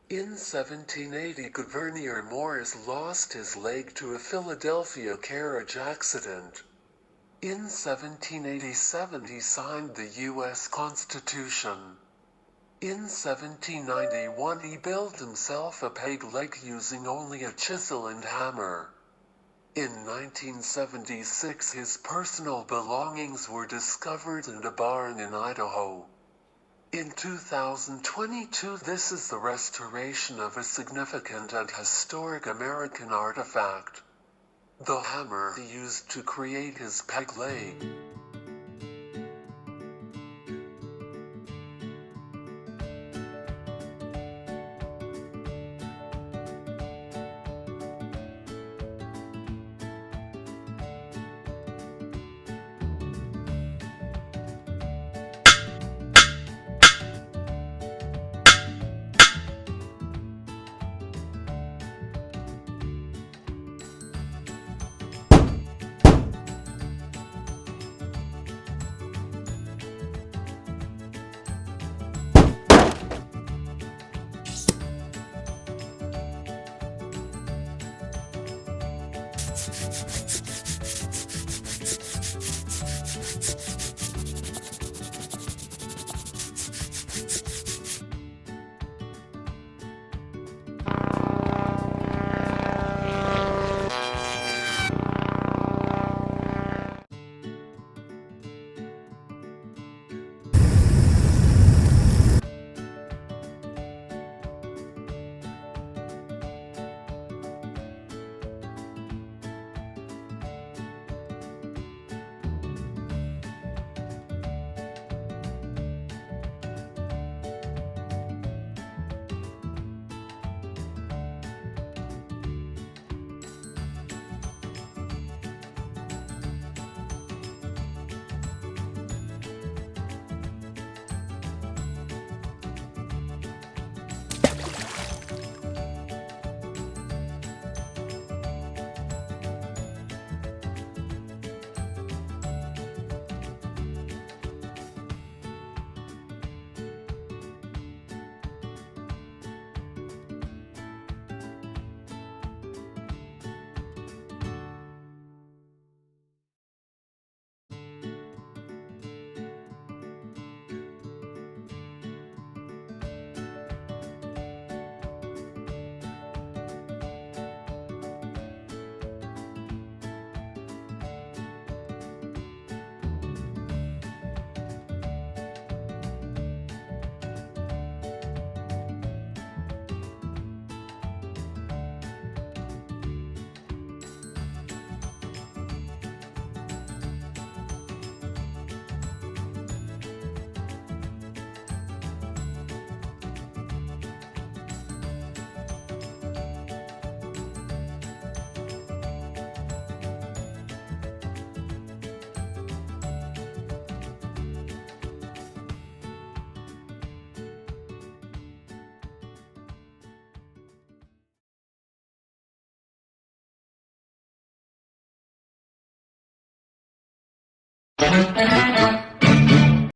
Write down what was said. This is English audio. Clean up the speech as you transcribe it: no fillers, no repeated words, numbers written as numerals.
In 1780, Gouverneur Morris lost his leg to a Philadelphia carriage accident. In 1787, he signed the U.S. Constitution. In 1791, he built himself a peg leg using only a chisel and hammer. In 1976, his personal belongings were discovered in a barn in Idaho. In 2022, this is the restoration of a significant and historic American artifact. The hammer he used to create his peg leg.